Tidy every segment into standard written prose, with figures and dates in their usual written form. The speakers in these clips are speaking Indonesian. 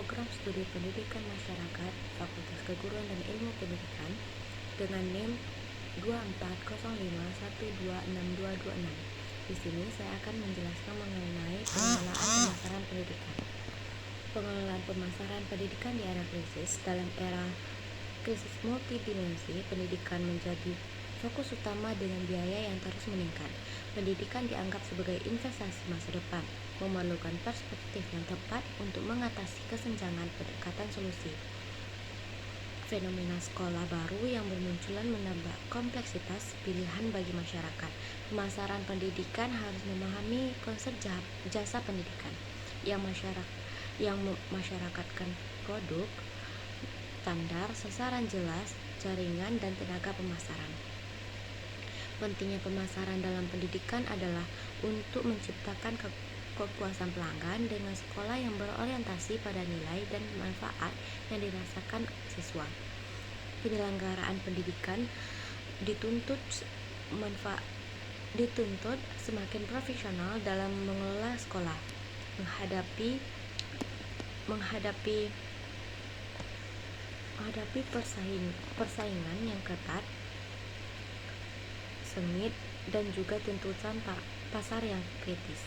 program studi pendidikan masyarakat Fakultas Keguruan dan Ilmu Pendidikan dengan NIM 2405126226. Di sini saya akan menjelaskan mengenai pengelolaan pemasaran pendidikan. Pengelolaan pemasaran pendidikan di era krisis. Dalam era krisis multidimensi, pendidikan menjadi fokus utama dengan biaya yang terus meningkat. Pendidikan dianggap sebagai investasi masa depan, memerlukan perspektif yang tepat untuk mengatasi kesenjangan pendekatan solusi. Fenomena sekolah baru yang bermunculan menambah kompleksitas pilihan bagi masyarakat. Pemasaran pendidikan harus memahami konsep jasa pendidikan yang masyarakatkan produk, standar, sasaran jelas, jaringan, dan tenaga pemasaran. Pentingnya pemasaran dalam pendidikan adalah untuk menciptakan kepuasan pelanggan dengan sekolah yang berorientasi pada nilai dan manfaat yang dirasakan siswa. Penyelenggaraan pendidikan dituntut semakin profesional dalam mengelola sekolah, menghadapi persaingan yang ketat, sengit, dan juga tuntutan pasar yang kritis.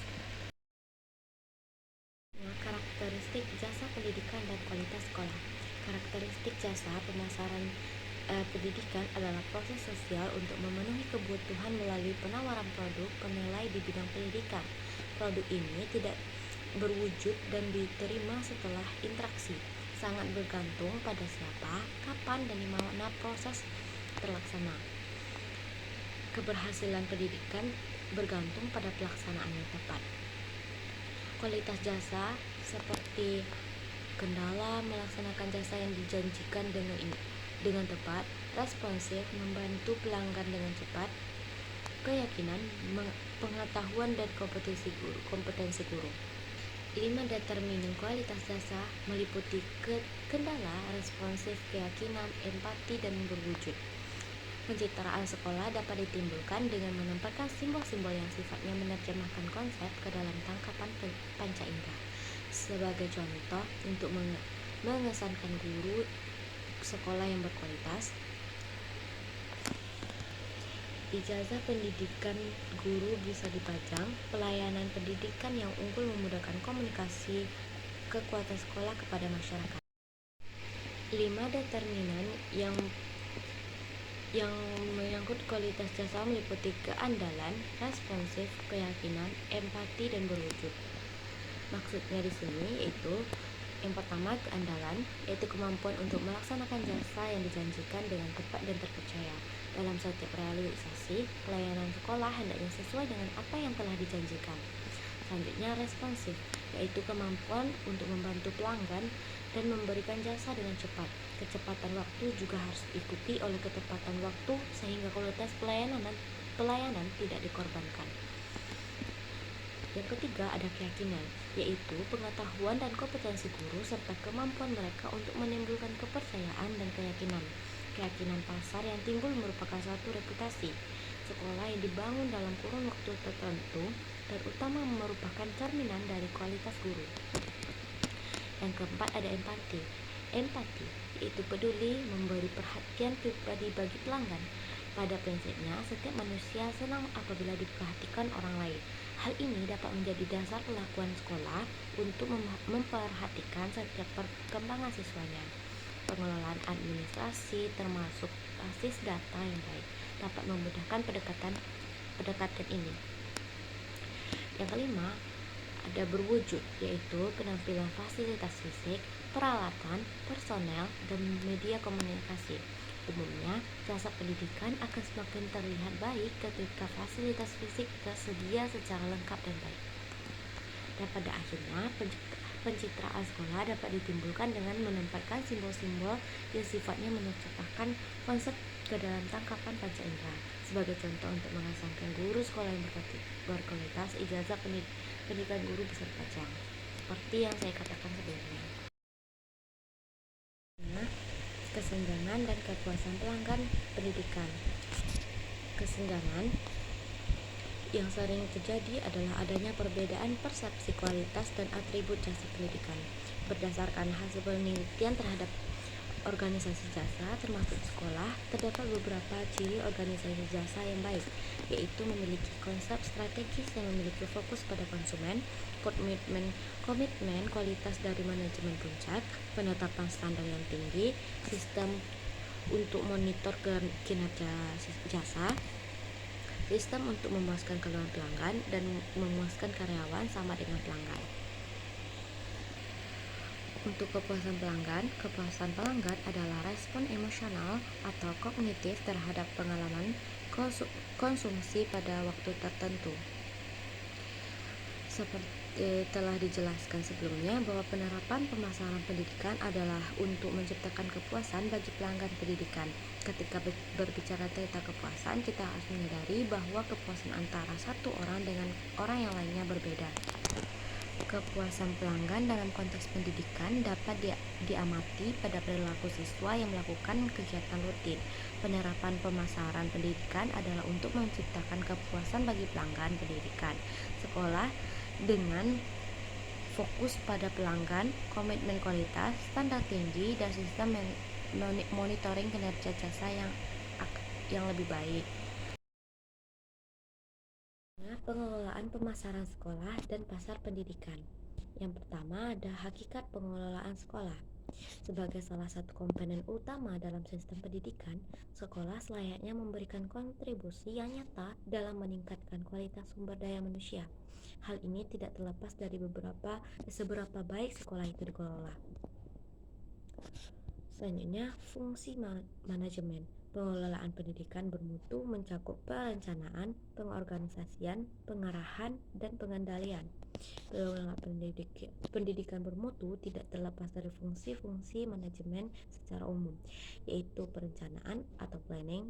Karakteristik jasa pendidikan dan kualitas sekolah. Karakteristik jasa pemasaran pendidikan adalah proses sosial untuk memenuhi kebutuhan melalui penawaran produk bernilai di bidang pendidikan. Produk ini tidak berwujud dan diterima setelah interaksi, sangat bergantung pada siapa, kapan, dan di mana proses terlaksana. Keberhasilan pendidikan bergantung pada pelaksanaan yang tepat. Kualitas jasa seperti kendala melaksanakan jasa yang dijanjikan dengan tepat, responsif, membantu pelanggan dengan cepat, keyakinan, pengetahuan, dan kompetensi guru. 5 determinan kualitas jasa meliputi kendala, responsif, keyakinan, empati, dan berwujud. Pencitraan sekolah dapat ditimbulkan dengan menempatkan simbol-simbol yang sifatnya menerjemahkan konsep ke dalam tangkapan panca indera. Sebagai contoh, untuk mengesankan guru sekolah yang berkualitas, ijazah pendidikan guru bisa dipajang, pelayanan pendidikan yang unggul memudahkan komunikasi, kekuatan sekolah kepada masyarakat. 5 determinan yang menyangkut kualitas jasa meliputi keandalan, responsif, keyakinan, empati, dan berwujud. Maksudnya di sini yaitu yang pertama, keandalan, yaitu kemampuan untuk melaksanakan jasa yang dijanjikan dengan tepat dan terpercaya. Dalam setiap realisasi, pelayanan sekolah hendaknya sesuai dengan apa yang telah dijanjikan. Selanjutnya, responsif, yaitu kemampuan untuk membantu pelanggan dan memberikan jasa dengan cepat. Kecepatan waktu juga harus diikuti oleh ketepatan waktu sehingga kualitas pelayanan tidak dikorbankan. Yang ketiga, ada keyakinan, yaitu pengetahuan dan kompetensi guru serta kemampuan mereka untuk menimbulkan kepercayaan dan keyakinan. Keyakinan pasar yang timbul merupakan suatu reputasi. Sekolah yang dibangun dalam kurun waktu tertentu dan utama merupakan cerminan dari kualitas guru. Yang keempat, ada empati, yaitu peduli, memberi perhatian pribadi bagi pelanggan. Pada prinsipnya, setiap manusia senang apabila diperhatikan orang lain. Hal ini dapat menjadi dasar perlakuan sekolah untuk memperhatikan setiap perkembangan siswanya. Pengelolaan administrasi termasuk basis data yang baik dapat memudahkan pendekatan ini. Yang kelima, ada berwujud, yaitu penampilan fasilitas fisik, peralatan, personel, dan media komunikasi. Umumnya, jasa pendidikan akan semakin terlihat baik ketika fasilitas fisik tersedia secara lengkap dan baik. Dan pada akhirnya, pencitraan sekolah dapat ditimbulkan dengan menempatkan simbol-simbol yang sifatnya menerjemahkan konsep ke dalam tangkapan panca indera. Sebagai contoh, untuk mengesankan guru sekolah yang berkualitas, ijazah pendidikan guru bisa dipajang, seperti yang saya katakan sebelumnya. Kesenjangan dan kepuasan pelanggan pendidikan. Kesenjangan yang sering terjadi adalah adanya perbedaan persepsi kualitas dan atribut jasa pendidikan. Berdasarkan hasil penelitian terhadap organisasi jasa termasuk sekolah, terdapat beberapa ciri organisasi jasa yang baik, yaitu memiliki konsep strategis yang memiliki fokus pada konsumen, komitmen kualitas dari manajemen puncak, penetapan standar yang tinggi, sistem untuk monitor kinerja jasa, sistem untuk memuaskan keluhan pelanggan, dan memuaskan karyawan sama dengan pelanggan. Untuk kepuasan pelanggan adalah respon emosional atau kognitif terhadap pengalaman konsumsi pada waktu tertentu. Seperti telah dijelaskan sebelumnya bahwa penerapan pemasaran pendidikan adalah untuk menciptakan kepuasan bagi pelanggan pendidikan. Ketika berbicara tentang kepuasan, kita harus menyadari bahwa kepuasan antara satu orang dengan orang yang lainnya berbeda. Kepuasan pelanggan dalam konteks pendidikan dapat diamati pada perilaku siswa yang melakukan kegiatan rutin. Penerapan pemasaran pendidikan adalah untuk menciptakan kepuasan bagi pelanggan pendidikan. Sekolah dengan fokus pada pelanggan, komitmen kualitas, standar tinggi, dan sistem monitoring kinerja jasa yang lebih baik. Pengelolaan pemasaran sekolah dan pasar pendidikan. Yang pertama ada hakikat pengelolaan sekolah. Sebagai salah satu komponen utama dalam sistem pendidikan, sekolah selayaknya memberikan kontribusi yang nyata dalam meningkatkan kualitas sumber daya manusia. Hal ini tidak terlepas dari seberapa baik sekolah itu dikelola. Selanjutnya, fungsi manajemen. Pengelolaan pendidikan bermutu mencakup perencanaan, pengorganisasian, pengarahan, dan pengendalian. Pengelolaan pendidikan bermutu tidak terlepas dari fungsi-fungsi manajemen secara umum, yaitu perencanaan atau planning,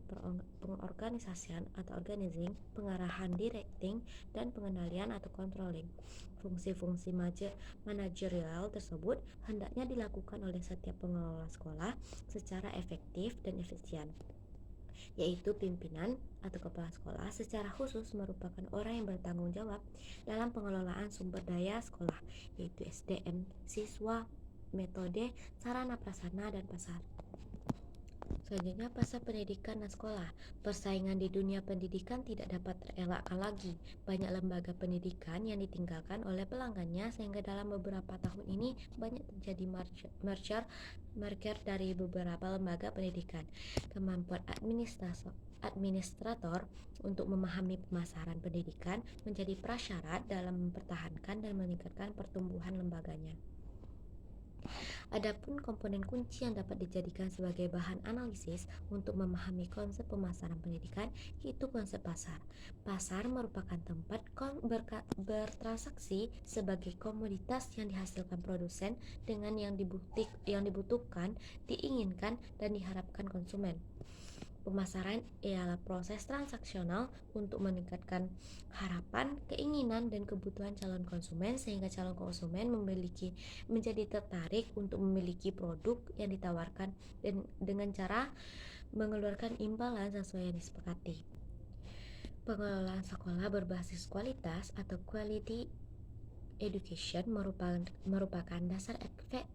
pengorganisasian atau organizing, pengarahan directing, dan pengendalian atau controlling. Fungsi-fungsi manajerial tersebut hendaknya dilakukan oleh setiap pengelola sekolah secara efektif dan efisien, yaitu pimpinan atau kepala sekolah secara khusus merupakan orang yang bertanggung jawab dalam pengelolaan sumber daya sekolah, yaitu SDM, siswa, metode, sarana prasarana, dan pasar. Selanjutnya, pasar pendidikan dan sekolah. Persaingan di dunia pendidikan tidak dapat terelakkan lagi. Banyak lembaga pendidikan yang ditinggalkan oleh pelanggannya sehingga dalam beberapa tahun ini banyak terjadi merger dari beberapa lembaga pendidikan. Kemampuan administrator untuk memahami pemasaran pendidikan menjadi prasyarat dalam mempertahankan dan meningkatkan pertumbuhan lembaganya. Adapun komponen kunci yang dapat dijadikan sebagai bahan analisis untuk memahami konsep pemasaran pendidikan yaitu konsep pasar. Pasar merupakan tempat bertransaksi sebagai komoditas yang dihasilkan produsen dengan yang dibutuhkan, diinginkan, dan diharapkan konsumen. Pemasaran ialah proses transaksional untuk meningkatkan harapan, keinginan, dan kebutuhan calon konsumen sehingga calon konsumen menjadi tertarik untuk memiliki produk yang ditawarkan dan dengan cara mengeluarkan imbalan sesuai yang disepakati. Pengelolaan sekolah berbasis kualitas atau quality education merupakan dasar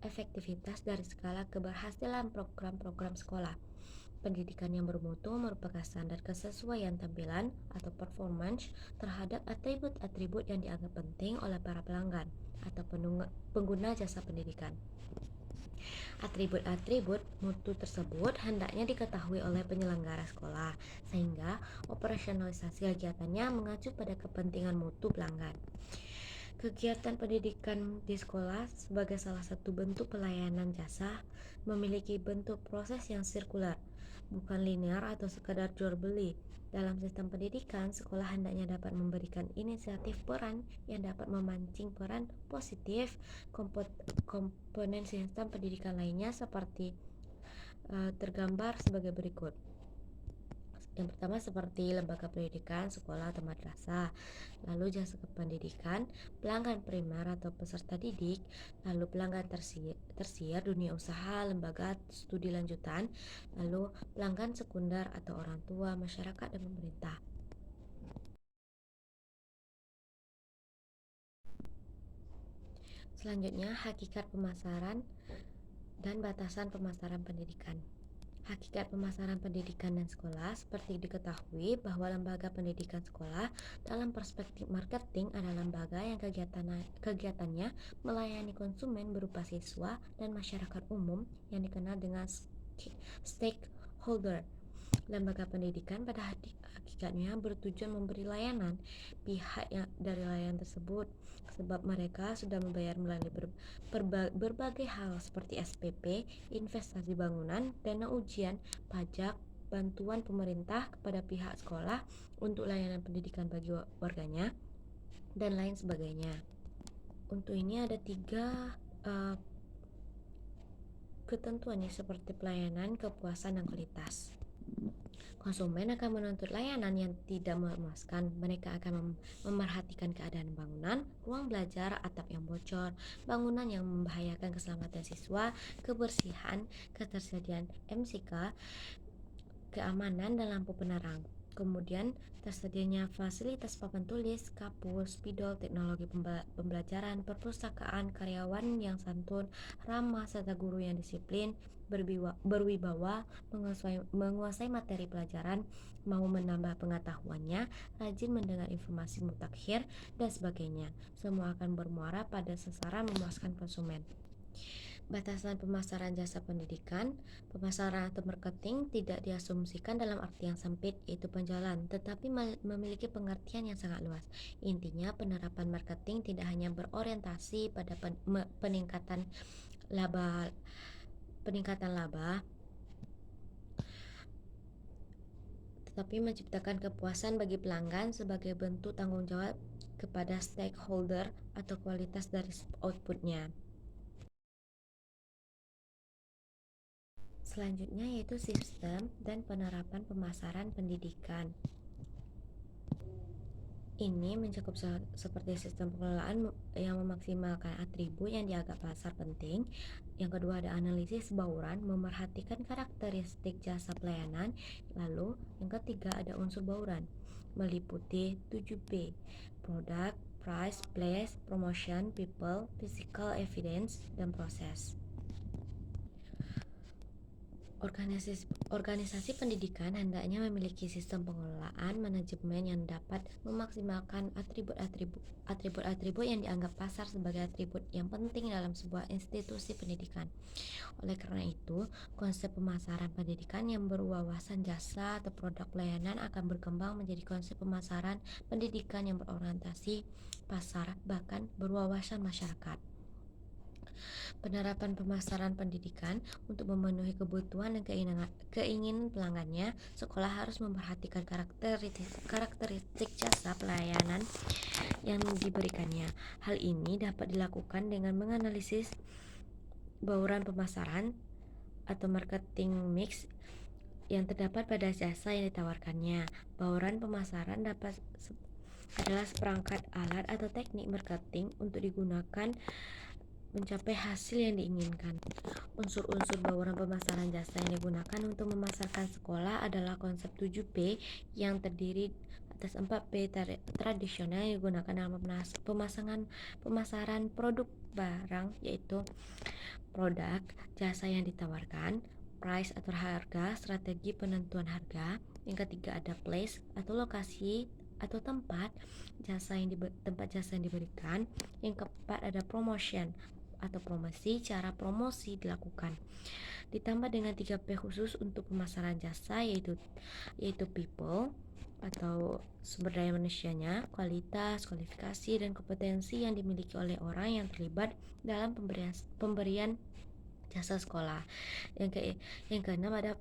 efektivitas dari skala keberhasilan program-program sekolah. Pendidikan yang bermutu merupakan standar kesesuaian tampilan atau performance terhadap atribut-atribut yang dianggap penting oleh para pelanggan atau pengguna jasa pendidikan. Atribut-atribut mutu tersebut hendaknya diketahui oleh penyelenggara sekolah sehingga operasionalisasi kegiatannya mengacu pada kepentingan mutu pelanggan. Kegiatan pendidikan di sekolah sebagai salah satu bentuk pelayanan jasa memiliki bentuk proses yang sirkular, bukan linear atau sekadar jual beli. Dalam sistem pendidikan, sekolah hendaknya dapat memberikan inisiatif peran yang dapat memancing peran positif komponen sistem pendidikan lainnya seperti tergambar sebagai berikut. Yang pertama seperti lembaga pendidikan, sekolah atau madrasah, lalu jasa kependidikan, pelanggan primer atau peserta didik, lalu pelanggan tersier, dunia usaha, lembaga studi lanjutan, lalu pelanggan sekunder atau orang tua, masyarakat, dan pemerintah. Selanjutnya, hakikat pemasaran dan batasan pemasaran pendidikan. Hakikat pemasaran pendidikan dan sekolah seperti diketahui bahwa lembaga pendidikan sekolah dalam perspektif marketing adalah lembaga yang kegiatannya melayani konsumen berupa siswa dan masyarakat umum yang dikenal dengan stakeholder. Lembaga pendidikan pada hakikatnya bertujuan memberi layanan pihak yang dari layanan tersebut sebab mereka sudah membayar melalui berbagai hal seperti SPP, investasi bangunan, dana ujian, pajak, bantuan pemerintah kepada pihak sekolah untuk layanan pendidikan bagi warganya, dan lain sebagainya. Untuk ini ada 3 ketentuan seperti pelayanan, kepuasan, dan kualitas. Konsumen akan menuntut layanan yang tidak memuaskan. Mereka akan memerhatikan keadaan bangunan, ruang belajar, atap yang bocor, bangunan yang membahayakan keselamatan siswa, kebersihan, ketersediaan MCK, keamanan, dan lampu penerang. Kemudian tersedianya fasilitas papan tulis, kapus, spidol, teknologi pembelajaran, perpustakaan, karyawan yang santun, ramah, serta guru yang disiplin, berwibawa, menguasai materi pelajaran, mau menambah pengetahuannya, rajin mendengar informasi mutakhir, dan sebagainya. Semua akan bermuara pada sasaran memuaskan konsumen. Batasan pemasaran jasa pendidikan. Pemasaran atau marketing tidak diasumsikan dalam arti yang sempit, yaitu penjualan, tetapi memiliki pengertian yang sangat luas. Intinya, penerapan marketing tidak hanya berorientasi pada peningkatan laba, tetapi menciptakan kepuasan bagi pelanggan sebagai bentuk tanggung jawab kepada stakeholder atau kualitas dari outputnya. Selanjutnya yaitu sistem dan penerapan pemasaran pendidikan. Ini mencakup seperti sistem pengelolaan yang memaksimalkan atribut yang dianggap pasar penting. Yang kedua ada analisis bauran, memerhatikan karakteristik jasa pelayanan. Lalu yang ketiga ada unsur bauran, meliputi 7P: product, price, place, promotion, people, physical evidence, dan proses. Organisasi pendidikan hendaknya memiliki sistem pengelolaan manajemen yang dapat memaksimalkan atribut-atribut yang dianggap pasar sebagai atribut yang penting dalam sebuah institusi pendidikan. Oleh karena itu, konsep pemasaran pendidikan yang berwawasan jasa atau produk pelayanan akan berkembang menjadi konsep pemasaran pendidikan yang berorientasi pasar, bahkan berwawasan masyarakat. Penerapan pemasaran pendidikan. Untuk memenuhi kebutuhan dan keinginan pelanggannya, sekolah harus memperhatikan karakteristik jasa pelayanan yang diberikannya. Hal ini dapat dilakukan dengan menganalisis bauran pemasaran atau marketing mix yang terdapat pada jasa yang ditawarkannya. Bauran pemasaran adalah seperangkat alat atau teknik marketing untuk digunakan mencapai hasil yang diinginkan. Unsur-unsur bauran pemasaran jasa yang digunakan untuk memasarkan sekolah adalah konsep 7P yang terdiri atas 4P tradisional yang digunakan dalam pemasaran produk barang, yaitu produk, jasa yang ditawarkan, price atau harga, strategi penentuan harga. Yang ketiga ada place atau lokasi atau tempat jasa yang diberikan. Yang keempat ada promotion atau promosi, cara promosi dilakukan. Ditambah dengan 3P khusus untuk pemasaran jasa, yaitu people atau sumber daya manusianya, kualitas, kualifikasi, dan kompetensi yang dimiliki oleh orang yang terlibat dalam pemberian jasa sekolah. Yang keenam ada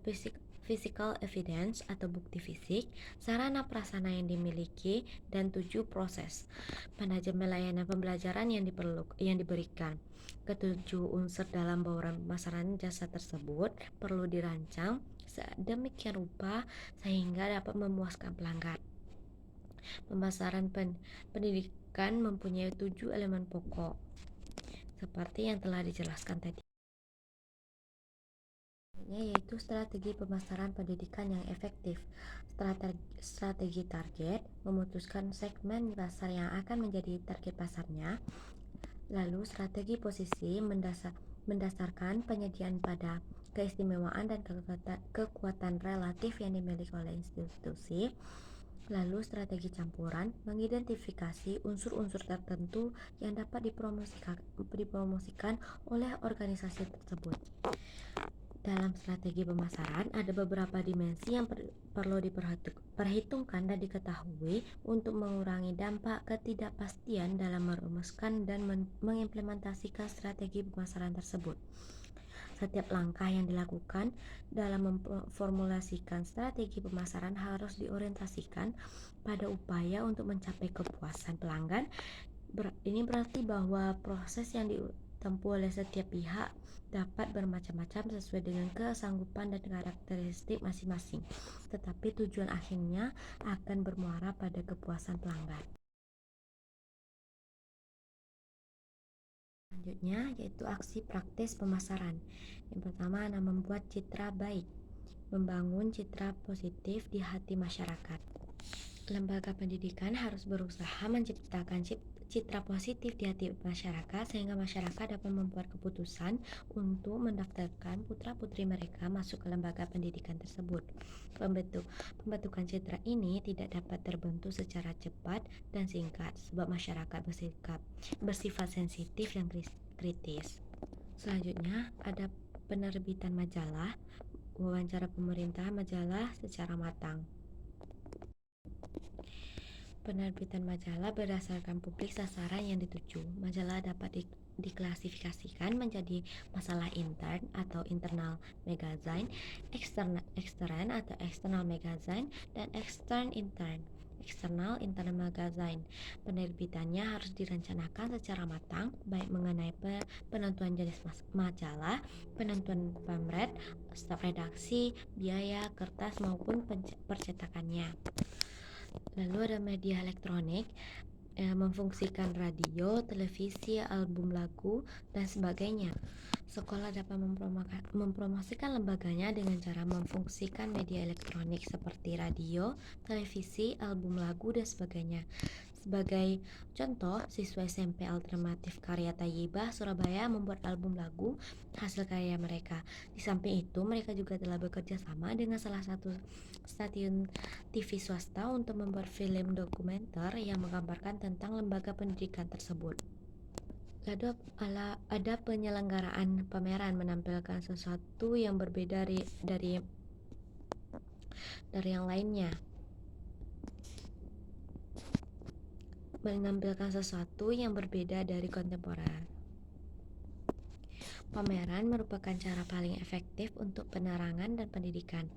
physical evidence atau bukti fisik, sarana prasarana yang dimiliki, dan 7 proses manajemen layanan pembelajaran yang diberikan. Ketujuh unsur dalam bauran pemasaran jasa tersebut perlu dirancang sedemikian rupa sehingga dapat memuaskan pelanggan. Pemasaran pendidikan mempunyai 7 elemen pokok seperti yang telah dijelaskan tadi, yaitu strategi pemasaran pendidikan yang efektif, strategi target, memutuskan segmen pasar yang akan menjadi target pasarnya, Lalu strategi posisi mendasarkan penyediaan pada keistimewaan dan kekuatan relatif yang dimiliki oleh institusi. Lalu strategi campuran mengidentifikasi unsur-unsur tertentu yang dapat dipromosikan oleh organisasi tersebut. Dalam strategi pemasaran, ada beberapa dimensi yang perlu diperhitungkan dan diketahui untuk mengurangi dampak ketidakpastian dalam merumuskan dan mengimplementasikan strategi pemasaran tersebut. Setiap langkah yang dilakukan dalam memformulasikan strategi pemasaran harus diorientasikan pada upaya untuk mencapai kepuasan pelanggan. Ini berarti bahwa proses yang ditempuh oleh setiap pihak dapat bermacam-macam sesuai dengan kesanggupan dan karakteristik masing-masing, tetapi tujuan akhirnya akan bermuara pada kepuasan pelanggan. Selanjutnya yaitu aksi praktis pemasaran. Yang pertama adalah membuat citra baik, membangun citra positif di hati masyarakat. Lembaga pendidikan harus berusaha menciptakan citra positif di hati masyarakat sehingga masyarakat dapat membuat keputusan untuk mendaftarkan putra-putri mereka masuk ke lembaga pendidikan tersebut. Pembentukan citra ini tidak dapat terbentuk secara cepat dan singkat sebab masyarakat bersifat sensitif dan kritis. Selanjutnya ada penerbitan majalah, wawancara pemerintah majalah secara matang. Penerbitan majalah berdasarkan publik sasaran yang dituju. Majalah dapat diklasifikasikan menjadi masalah intern atau internal magazine, extern atau external magazine, dan external internal magazine. Penerbitannya harus direncanakan secara matang, baik mengenai penentuan jenis majalah, penentuan pamret, staf redaksi, biaya, kertas maupun percetakannya. Lalu ada media elektronik, memfungsikan radio, televisi, album lagu, dan sebagainya. Sekolah dapat mempromosikan lembaganya dengan cara memfungsikan media elektronik seperti radio, televisi, album lagu, dan sebagainya. Sebagai contoh, siswa SMP Alternatif Karya Thayyibah Surabaya membuat album lagu hasil karya mereka. Di samping itu, mereka juga telah bekerja sama dengan salah satu stasiun TV swasta untuk membuat film dokumenter yang menggambarkan tentang lembaga pendidikan tersebut. Lalu ada penyelenggaraan pameran menampilkan sesuatu yang berbeda dari yang lainnya. Menampilkan sesuatu yang berbeda dari kontemporer. Pameran merupakan cara paling efektif untuk penerangan dan pendidikan.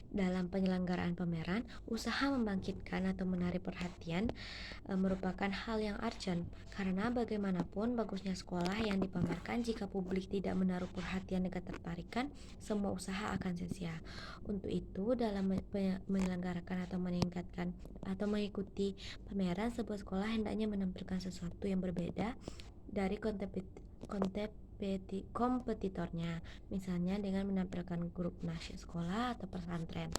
Dalam penyelenggaraan pameran, usaha membangkitkan atau menarik perhatian merupakan hal yang urgent, karena bagaimanapun bagusnya sekolah yang dipamerkan, jika publik tidak menaruh perhatian dan ketertarikan, semua usaha akan sia-sia. Untuk itu, dalam menyelenggarakan atau meningkatkan atau mengikuti pameran, sebuah sekolah hendaknya menampilkan sesuatu yang berbeda dari kompetitornya, misalnya dengan menampilkan grup nasyid sekolah atau pesantren.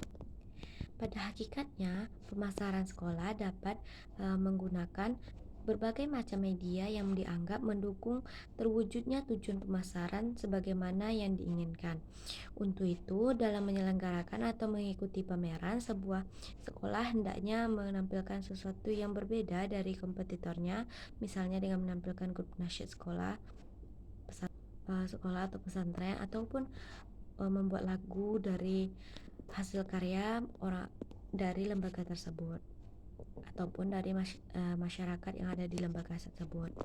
Pada hakikatnya, pemasaran sekolah dapat menggunakan berbagai macam media yang dianggap mendukung terwujudnya tujuan pemasaran sebagaimana yang diinginkan. Untuk itu, dalam menyelenggarakan atau mengikuti pameran, sebuah sekolah hendaknya menampilkan sesuatu yang berbeda dari kompetitornya, misalnya dengan menampilkan grup nasyid sekolah atau pesantren, ataupun membuat lagu dari hasil karya orang dari lembaga tersebut ataupun dari masyarakat yang ada di lembaga tersebut.